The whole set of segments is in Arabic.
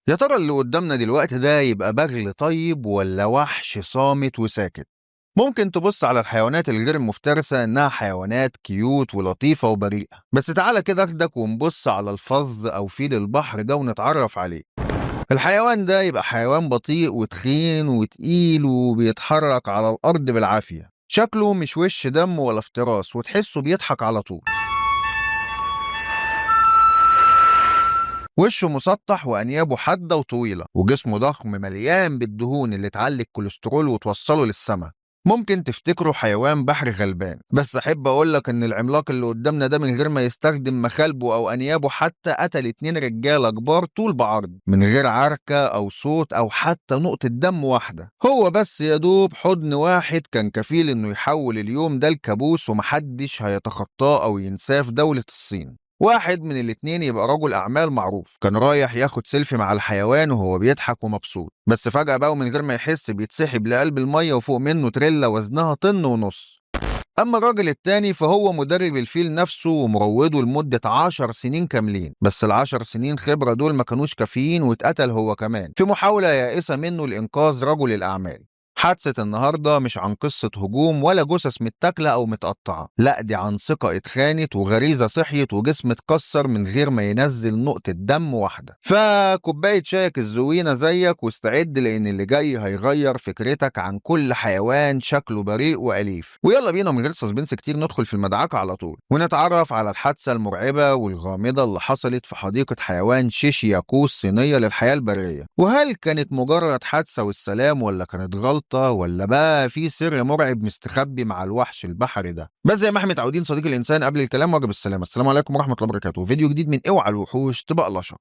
يا ترى اللي قدامنا دلوقتي ده يبقى بغل طيب ولا وحش صامت وساكت؟ ممكن تبص على الحيوانات الغير المفترسة إنها حيوانات كيوت ولطيفة وبريئة، بس تعالى كده أخدك ونبص على الفظ أو فيل البحر ده ونتعرف عليه. الحيوان ده يبقى حيوان بطيء وتخين وتقيل وبيتحرك على الأرض بالعافية، شكله مش وش دم ولا افتراس وتحسه بيضحك على طول. وشه مسطح وأنيابه حادة وطويلة وجسمه ضخم مليان بالدهون اللي تعلي الكوليسترول وتوصله للسما. ممكن تفتكره حيوان بحر غلبان، بس أحب أقولك إن العملاق اللي قدامنا ده من غير ما يستخدم مخالبه أو أنيابه حتى قتل 2 رجالة كبار طول بعرض من غير عركة أو صوت أو حتى نقطة دم واحدة. هو بس يدوب حضن واحد كان كفيل إنه يحول اليوم ده لكابوس ومحدش هيتخطاه أو ينساه في دولة الصين. واحد من الاتنين يبقى رجل أعمال معروف كان رايح ياخد سيلفي مع الحيوان وهو بيضحك ومبسوط، بس فجأة بقى ومن غير ما يحس بيتسحب لقلب المية وفوق منه تريلا وزنها طن ونص. أما الراجل التاني فهو مدرب الفيل نفسه ومروضه لمدة 10 سنين كاملين، بس ال10 سنين خبرة دول ما كانوش كافيين واتقتل هو كمان في محاولة يائسة منه لإنقاذ رجل الأعمال. حادثة النهاردة مش عن قصة هجوم ولا جثث متاكلة أو متقطعة، لا دي عن ثقة اتخانت وغريزة صحيت وجسم اتكسر من غير ما ينزل نقطة دم واحدة. فكوباية شايك الزوينة زيك واستعد لأن اللي جاي هيغير فكرتك عن كل حيوان شكله بريء وأليف. ويلا بينا من غير سسبنس كتير ندخل في المدعكة على طول ونتعرف على الحادثة المرعبة والغامضة اللي حصلت في حديقة حيوان شيشياكو الصينية للحياة البرية. وهل كانت مجرد حادثة والسلام ولا كانت غلطة ولا بقى في سر مرعب مستخبي مع الوحش البحري ده؟ بس زي ما احنا متعودين صديقي الإنسان قبل الكلام واجب السلام. السلام عليكم ورحمة الله وبركاته. فيديو جديد من اوعى الوحوش تبقى لشق.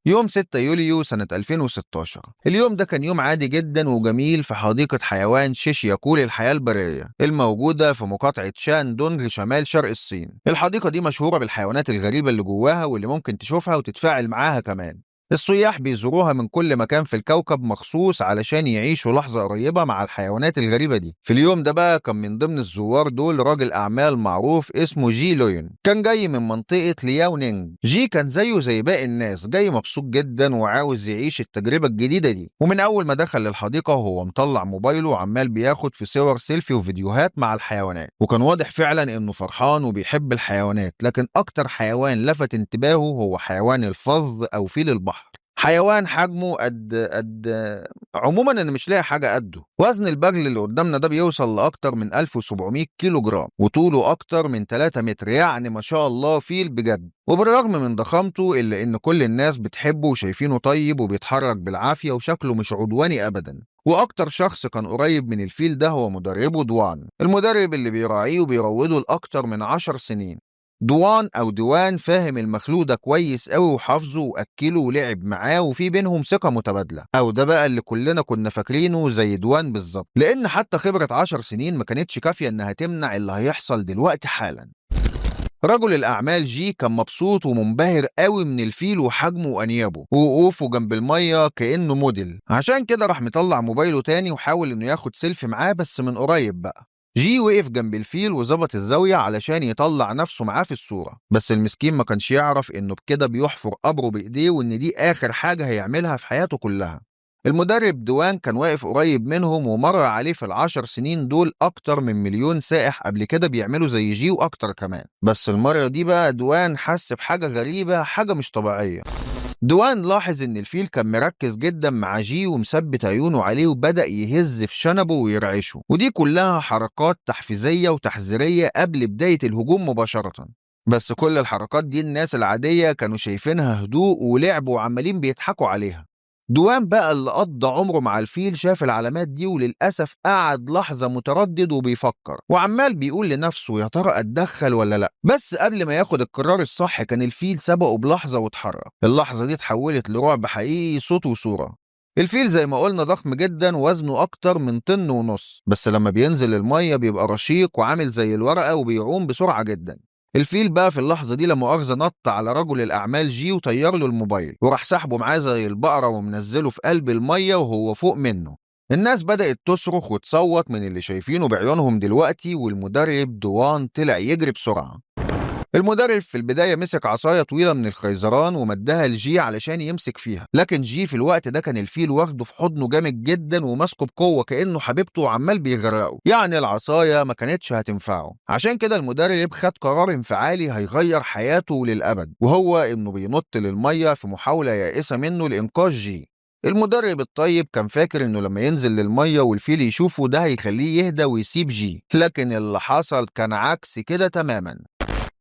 يوم 6 يوليو سنة 2016. اليوم ده كان يوم عادي جدا وجميل في حديقة حيوان شيشياكو للحياة البرية الموجودة في مقاطعة شان دونغ شمال شرق الصين. الحديقة دي مشهورة بالحيوانات الغريبة اللي جواها واللي ممكن تشوفها وتتفاعل معاها كمان. السياح بيزوروها من كل مكان في الكوكب مخصوص علشان يعيشوا لحظة قريبة مع الحيوانات الغريبة دي. في اليوم ده بقى كان من ضمن الزوار دول راجل أعمال معروف اسمه جي لوين، كان جاي من منطقة لياونينج. جي كان زيه زي باقي الناس جاي مبسوط جدا وعاوز يعيش التجربة الجديدة دي، ومن أول ما دخل للحديقة وهو مطلع موبايله وعمال بياخد في صور سيلفي وفيديوهات مع الحيوانات، وكان واضح فعلا إنه فرحان وبيحب الحيوانات. لكن أكتر حيوان لفت انتباهه هو حيوان الفظ أو فيل البحر. حيوان حجمه قد عموما انا مش لاقي حاجه قده. وزن البغل اللي قدامنا ده بيوصل لاكتر من 1700 كيلو جرام وطوله اكتر من 3 متر، يعني ما شاء الله فيل بجد. وبالرغم من ضخامته الا ان كل الناس بتحبه وشايفينه طيب وبيتحرك بالعافيه وشكله مش عدواني ابدا. واكتر شخص كان قريب من الفيل ده هو مدربه دوان، المدرب اللي بيراعيه وبيروضه لاكتر من 10 سنين. دوان أو دوان فاهم المخلوق ده كويس قوي وحافظه وأكله ولعب معاه وفي بينهم ثقة متبادلة، أو ده بقى اللي كلنا كنا فاكرينه زي دوان بالظبط، لأن حتى خبرة 10 سنين ما كانتش كافية إنها تمنع اللي هيحصل دلوقتي حالا. رجل الأعمال جي كان مبسوط ومنبهر قوي من الفيل وحجمه وأنيابه ووقوفه جنب المية كأنه موديل، عشان كده راح مطلع موبايله تاني وحاول إنه ياخد سيلفي معاه بس من قريب بقى. جي وقف جنب الفيل وظبط الزاوية علشان يطلع نفسه معاه في الصورة، بس المسكين ما كانش يعرف إنه بكده بيحفر قبره بإيديه وإن دي آخر حاجة هيعملها في حياته كلها. المدرب دوان كان واقف قريب منهم ومر عليه في ال10 سنين دول أكتر من مليون سائح قبل كده بيعملوا زي جي وأكتر كمان، بس المرة دي بقى دوان حس بحاجة غريبة، حاجة مش طبيعية. دوان لاحظ إن الفيل كان مركز جدا مع جي ومثبت عيونه عليه وبدأ يهز في شنبه ويرعشه، ودي كلها حركات تحفيزية وتحذيرية قبل بداية الهجوم مباشرة. بس كل الحركات دي الناس العادية كانوا شايفينها هدوء ولعب وعمالين بيضحكوا عليها. دوان بقى اللي قضى عمره مع الفيل شاف العلامات دي وللأسف قعد لحظة متردد وبيفكر وعمال بيقول لنفسه يا ترى أتدخل ولا لأ. بس قبل ما ياخد القرار الصح كان الفيل سبقه بلحظة واتحرك. اللحظة دي اتحولت لرعب حقيقي، صوت وصورة. الفيل زي ما قلنا ضخم جدا وزنه أكتر من طن ونص، بس لما بينزل المية بيبقى رشيق وعامل زي الورقة وبيعوم بسرعة جدا. الفيل بقى في اللحظة دي لا مؤاخذة نط على رجل الأعمال جي وطير له الموبايل وراح سحبه معاه زي البقرة ومنزله في قلب المية وهو فوق منه. الناس بدأت تصرخ وتصوت من اللي شايفينه بعيونهم دلوقتي، والمدرب دوان طلع يجري بسرعة. المدرب في البداية مسك عصاية طويلة من الخيزران ومدها لجي علشان يمسك فيها، لكن جي في الوقت ده كان الفيل واخده في حضنه جامد جدا وماسكه بقوة كأنه حبيبته وعمال بيغرقه، يعني العصاية ما كانتش هتنفعه. عشان كده المدرب خد قرار انفعالي هيغير حياته للأبد، وهو إنه بينط للمية في محاولة يائسة منه لإنقاذ جي. المدرب الطيب كان فاكر إنه لما ينزل للمية والفيل يشوفه ده هيخليه يهدى ويسيب جي، لكن اللي حصل كان عكس كده تماما.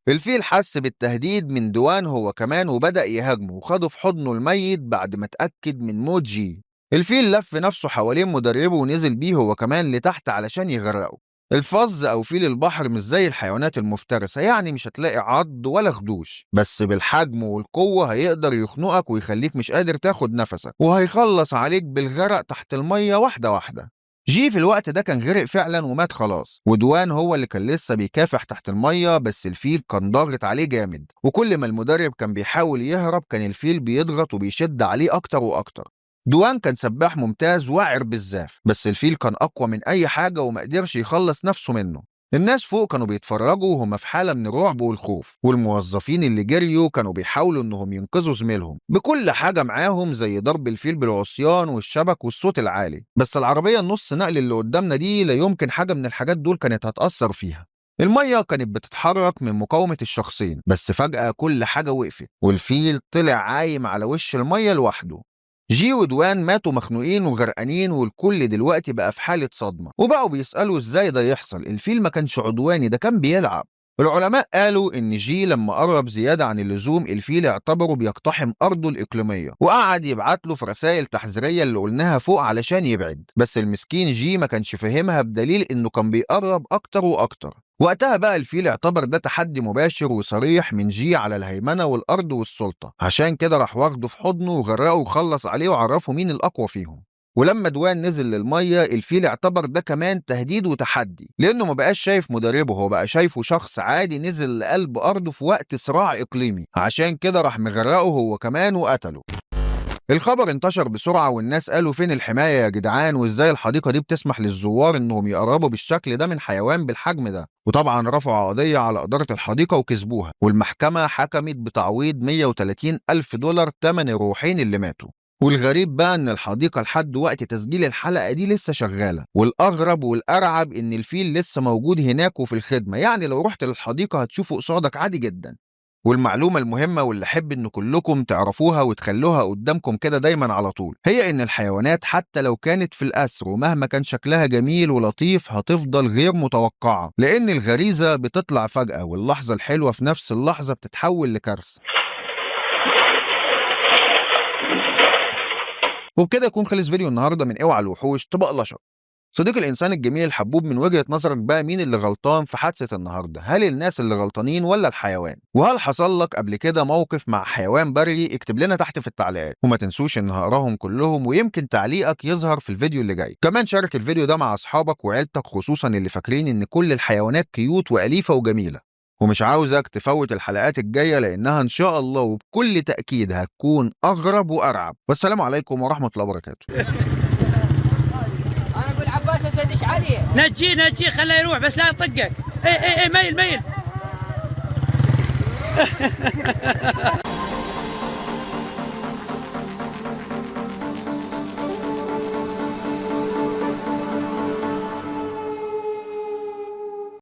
الفيل حس بالتهديد من دوان هو كمان وبدأ يهاجمه وخده في حضنه الميت بعد ما اتأكد من موت جي. الفيل لف نفسه حوالين مدربه ونزل بيه هو كمان لتحت علشان يغرقه. الفظ أو فيل البحر مش زي الحيوانات المفترسة، يعني مش هتلاقي عض ولا خدوش، بس بالحجم والقوة هيقدر يخنقك ويخليك مش قادر تاخد نفسك، وهيخلص عليك بالغرق تحت المية واحدة واحدة. جي في الوقت ده كان غرق فعلا ومات خلاص، ودوان هو اللي كان لسه بيكافح تحت المية، بس الفيل كان ضاغط عليه جامد، وكل ما المدرب كان بيحاول يهرب كان الفيل بيضغط وبيشد عليه أكتر وأكتر. دوان كان سباح ممتاز واعر بالزاف، بس الفيل كان أقوى من أي حاجة ومقدرش يخلص نفسه منه. الناس فوق كانوا بيتفرجوا وهم في حالة من الرعب والخوف، والموظفين اللي جريوا كانوا بيحاولوا انهم ينقذوا زميلهم بكل حاجة معاهم زي ضرب الفيل بالعصيان والشبك والصوت العالي، بس العربية النص نقل اللي قدامنا دي لا يمكن حاجة من الحاجات دول كانت هتأثر فيها. المية كانت بتتحرك من مقاومة الشخصين، بس فجأة كل حاجة وقفت والفيل طلع عايم على وش المية لوحده. جي ودوان ماتوا مخنوقين وغرقانين، والكل دلوقتي بقى في حالة صدمة، وبقوا بيسألوا ازاي ده يحصل، الفيل ما كانش عدواني، ده كان بيلعب. العلماء قالوا إن جي لما قرب زيادة عن اللزوم الفيل اعتبره بيقتحم أرضه الإقليمية، وقعد يبعت له في رسائل تحذيرية اللي قلناها فوق علشان يبعد، بس المسكين جي ما كانش فاهمها بدليل إنه كان بيقرب أكتر وأكتر. وقتها بقى الفيل اعتبر ده تحدي مباشر وصريح من جي على الهيمنة والأرض والسلطة، عشان كده راح واخده في حضنه وغرقه وخلص عليه وعرفه مين الأقوى فيهم. ولما دوان نزل للمية الفيل اعتبر ده كمان تهديد وتحدي، لأنه ما بقاش شايف مدربه، هو بقى شايفه شخص عادي نزل لقلب أرضه في وقت صراع إقليمي، عشان كده راح مغرقه هو كمان وقتله. الخبر انتشر بسرعة والناس قالوا فين الحماية يا جدعان، وازاي الحديقة دي بتسمح للزوار انهم يقربوا بالشكل ده من حيوان بالحجم ده. وطبعا رفعوا قضية على إدارة الحديقة وكسبوها، والمحكمة حكمت بتعويض 130 ألف دولار تمن الروحين اللي ماتوا. والغريب بقى ان الحديقة لحد وقت تسجيل الحلقة دي لسه شغالة، والأغرب والأرعب ان الفيل لسه موجود هناك وفي الخدمة، يعني لو رحت للحديقة هتشوفه قصادك عادي جدا. والمعلومة المهمة واللي أحب إن كلكم تعرفوها وتخلوها قدامكم كده دايما على طول، هي إن الحيوانات حتى لو كانت في الأسر ومهما كان شكلها جميل ولطيف هتفضل غير متوقعة، لأن الغريزة بتطلع فجأة واللحظة الحلوة في نفس اللحظة بتتحول لكارثة. وبكده يكون خلص فيديو النهاردة من اوعى الوحوش تبقلشك. صديق الإنسان الجميل الحبوب، من وجهة نظرك بقى مين اللي غلطان في حادثة النهاردة؟ هل الناس اللي غلطانين ولا الحيوان؟ وهل حصل لك قبل كده موقف مع حيوان بري؟ اكتب لنا تحت في التعليقات، وما تنسوش إن هقراهم كلهم ويمكن تعليقك يظهر في الفيديو اللي جاي. كمان شارك الفيديو ده مع أصحابك وعيلتك، خصوصا اللي فاكرين إن كل الحيوانات كيوت وأليفة وجميلة. ومش عاوزك تفوت الحلقات الجاية لأنها إن شاء الله وبكل تأكيد هتكون أغرب وأرعب. والسلام عليكم ورحمة الله وبركاته. عباس اسدش عليه، نجيه خليه يروح بس لا يطقك. ايه ميل